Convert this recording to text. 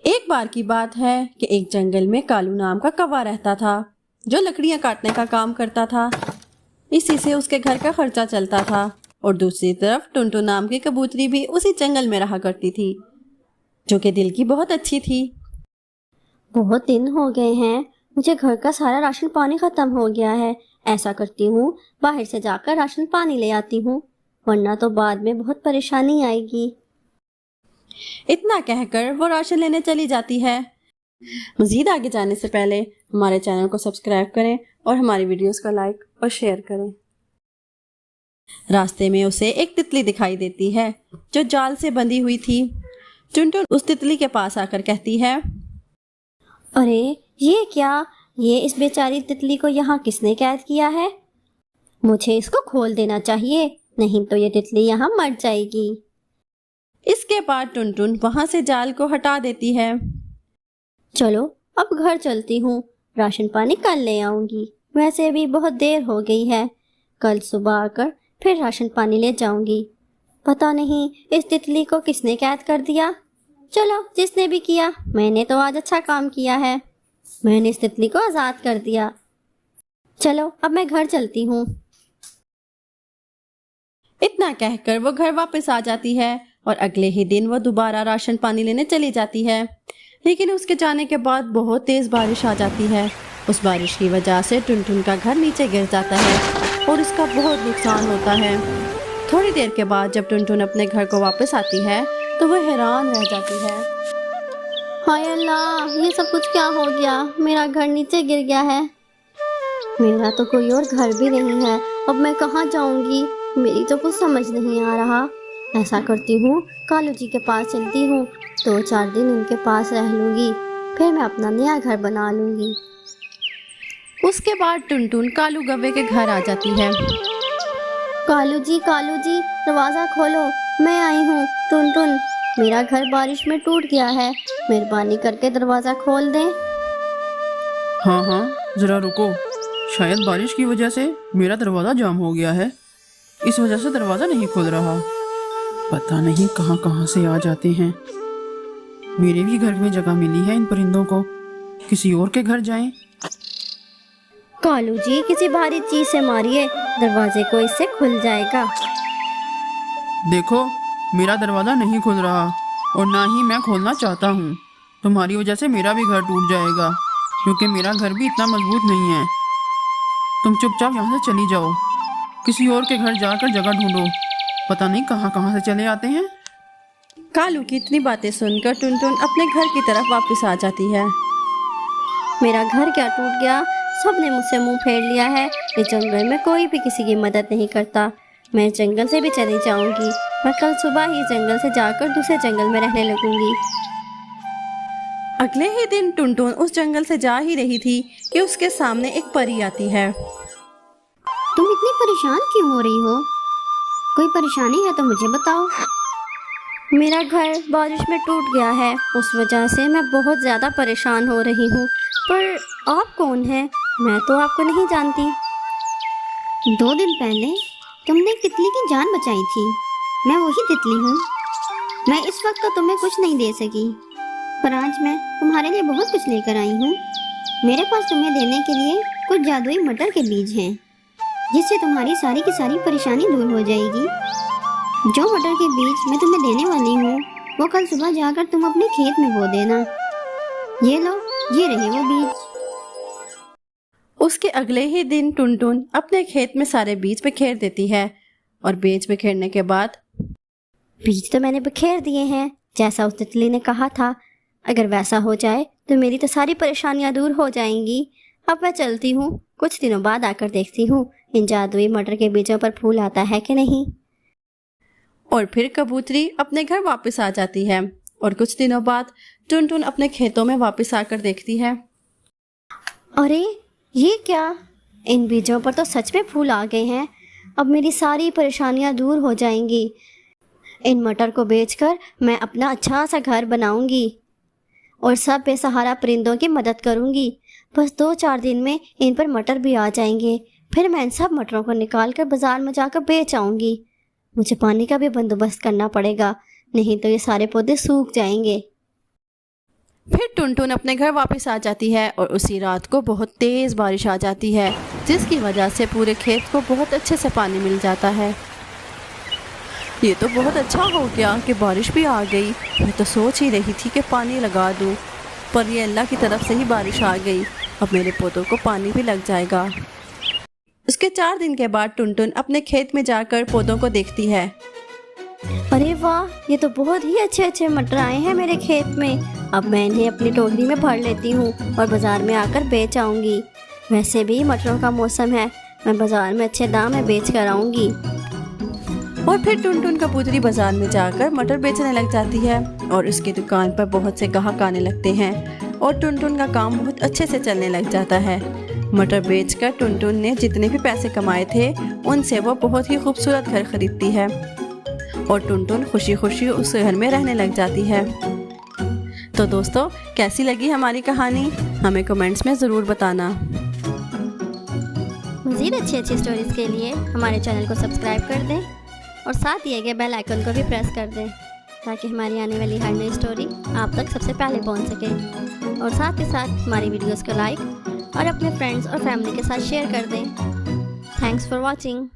एक बार की बात है कि एक जंगल में कालू नाम का कौवा रहता था जो लकड़ियां काटने का काम करता था। इसी से उसके घर का खर्चा चलता था। और दूसरी तरफ टुनटुन नाम की कबूतरी भी उसी जंगल में रहा करती थी, जो कि दिल की बहुत अच्छी थी। बहुत दिन हो गए हैं, मुझे घर का सारा राशन पानी खत्म हो गया है। ऐसा करती हूँ, बाहर से जाकर राशन पानी ले आती हूँ, वरना तो बाद में बहुत परेशानी आएगी। इतना कहकर वो राशन लेने चली जाती है। मजीद आगे जाने से पहले हमारे चैनल को सब्सक्राइब करें और हमारी वीडियोस को लाइक और शेयर करें। रास्ते में उसे एक तितली दिखाई देती है जो जाल से बंधी हुई थी। टुनटुन उस तितली के पास आकर कहती है, अरे ये क्या, ये इस बेचारी तितली को यहाँ किसने कैद किया है? मुझे इसको खोल देना चाहिए, नहीं तो ये तितली यहाँ मर जाएगी। इसके बाद टुनटुन वहां से जाल को हटा देती है। चलो अब घर चलती हूँ, राशन पानी कल ले आऊंगी। वैसे भी बहुत देर हो गई है, कल सुबह आकर फिर राशन पानी ले जाऊंगी। पता नहीं इस तितली को किसने कैद कर दिया। चलो जिसने भी किया, मैंने तो आज अच्छा काम किया है, मैंने इस तितली को आज़ाद कर दिया। चलो अब मैं घर चलती हूँ। इतना कहकर वो घर वापस आ जाती है और अगले ही दिन वो दोबारा राशन पानी लेने चली जाती है। लेकिन उसके जाने के बाद बहुत तेज बारिश आ जाती है। उस बारिश की वजह से टुनटुन का घर नीचे गिर जाता है और उसका बहुत नुकसान होता है। थोड़ी देर के बाद जब टुनटुन अपने घर को वापस आती है तो वह हैरान रह जाती है। हाय अल्लाह, ये सब कुछ क्या हो गया? मेरा घर नीचे गिर गया है। मेरा तो कोई और घर भी नहीं है, अब मैं कहाँ जाऊंगी? मेरी तो कुछ समझ नहीं आ रहा। ऐसा करती हूँ, कालू जी के पास चलती हूँ, 2-4 दिन उनके पास रह लूंगी, फिर मैं अपना नया घर बना लूंगी। उसके बाद टुनटुन कालू गव्वे के घर आ जाती है। कालू जी दरवाज़ा खोलो, मैं आई हूँ टुनटुन। मेरा घर बारिश में टूट गया है, मेहरबानी करके दरवाज़ा खोल दें। हाँ हाँ, जरा रुको, शायद बारिश की वजह से मेरा दरवाज़ा जाम हो गया है, इस वजह से दरवाज़ा नहीं खुल रहा। पता नहीं कहाँ कहाँ से आ जाते हैं। मेरे भी घर में जगह मिली है इन परिंदों को, किसी और के घर जाएं। कालू जी किसी भारी चीज से मारिए, दरवाजे को इससे खुल जाएगा। देखो, मेरा दरवाज़ा नहीं खुल रहा और ना ही मैं खोलना चाहता हूँ। तुम्हारी वजह से मेरा भी घर टूट जाएगा, क्योंकि मेरा घर भी इतना मजबूत नहीं है। तुम चुपचाप यहाँ से चली जाओ, किसी और के घर जाकर जगह ढूंढो। पता नहीं कहाँ कहाँ से चले आते हैं। कालू की इतनी बातें सुनकर टुनटुन अपने घर की तरफ वापस आ जाती है। मेरा घर क्या टूट गया? सबने मुझसे मुंह फेर लिया है। इस जंगल में कोई भी किसी की मदद नहीं करता। मैं जंगल से भी चली जाऊंगी। मैं कल सुबह ही जंगल से जाकर दूसरे जंगल में रहने लगूंगी। अगले ही दिन टुनटुन उस जंगल से जा ही रही थी कि उसके सामने एक परी आती है। तुम इतनी परेशान क्यों हो रही हो? कोई परेशानी है तो मुझे बताओ। मेरा घर बारिश में टूट गया है, उस वजह से मैं बहुत ज़्यादा परेशान हो रही हूँ। पर आप कौन हैं? मैं तो आपको नहीं जानती। 2 दिन पहले तुमने तितली की जान बचाई थी, मैं वही तितली हूँ। मैं इस वक्त तो तुम्हें कुछ नहीं दे सकी, पर आज मैं तुम्हारे लिए बहुत कुछ लेकर आई हूँ। मेरे पास तुम्हें देने के लिए कुछ जादुई मटर के बीज हैं, जिससे तुम्हारी सारी की सारी परेशानी दूर हो जाएगी। जो मटर के बीज मैं तुम्हें देने वाली हूँ, वो कल सुबह जाकर तुम अपने खेत में बो देना। ये लो, ये रहे वो बीज। उसके अगले ही दिन टुनटुन अपने खेत में सारे बीज बिखेर देती है और बीज बिखेरने के बाद बीज तो मैंने बिखेर दिए हैं, जैसा उस तितली ने कहा था। अगर वैसा हो जाए तो मेरी तो सारी परेशानियां दूर हो जाएंगी। अब मैं चलती हूँ, कुछ दिनों बाद आकर देखती हूँ इन जादुई मटर के बीजों पर फूल आता है कि नहीं। और फिर कबूतरी अपने घर वापस आ जाती है और कुछ दिनों बाद टुनटुन अपने खेतों में वापस आकर देखती है। अरे ये क्या, इन बीजों पर तो सच में फूल आ गए हैं। अब मेरी सारी परेशानियां दूर हो जाएंगी। इन मटर को बेचकर मैं अपना अच्छा सा घर बनाऊंगी और सब बेसहारा परिंदों की मदद करूंगी। बस 2-4 दिन में इन पर मटर भी आ जाएंगे। फिर मैं इन सब मटरों को निकाल कर बाजार में जाकर बेच आऊंगी। मुझे पानी का भी बंदोबस्त करना पड़ेगा, नहीं तो ये सारे पौधे सूख जाएंगे। फिर टुनटुन अपने घर वापस आ जाती है और उसी रात को बहुत तेज़ बारिश आ जाती है, जिसकी वजह से पूरे खेत को बहुत अच्छे से पानी मिल जाता है। ये तो बहुत अच्छा हो गया कि बारिश भी आ गई। मैं तो सोच ही रही थी कि पानी लगा दूं, पर ये अल्लाह की तरफ से ही बारिश आ गई। अब मेरे पौधों को पानी भी लग जाएगा। उसके 4 दिन के बाद टुनटुन अपने खेत में जाकर पौधों को देखती है। अरे वाह, ये तो बहुत ही अच्छे अच्छे मटर आए हैं मेरे खेत में। अब मैं इन्हें अपनी टोकरी में भर लेती हूँ और बाज़ार में आकर बेच आऊँगी। वैसे भी मटरों का मौसम है, मैं बाज़ार में अच्छे दाम में बेच कर आऊँगी। और फिर टुनटुन कबूतरी बाजार में जाकर मटर बेचने लग जाती है और उसकी दुकान पर बहुत से ग्राहक आने लगते हैं और टुनटुन का काम बहुत अच्छे से चलने लग जाता है। मटर बेचकर टुनटुन ने जितने भी पैसे कमाए थे उनसे वो बहुत ही खूबसूरत घर खरीदती है और टुनटुन खुशी खुशी उस घर में रहने लग जाती है। तो दोस्तों, कैसी लगी हमारी कहानी हमें कमेंट्स में ज़रूर बताना। मज़ीद अच्छी अच्छी स्टोरीज़ के लिए हमारे चैनल को सब्सक्राइब कर दें और साथ दिए गए बेल आइकन को भी प्रेस कर दें, ताकि हमारी आने वाली हर नई स्टोरी आप तक सबसे पहले पहुंच सके। और साथ ही साथ हमारी वीडियोस को लाइक और अपने फ्रेंड्स और फैमिली के साथ शेयर कर दें। Thanks for watching.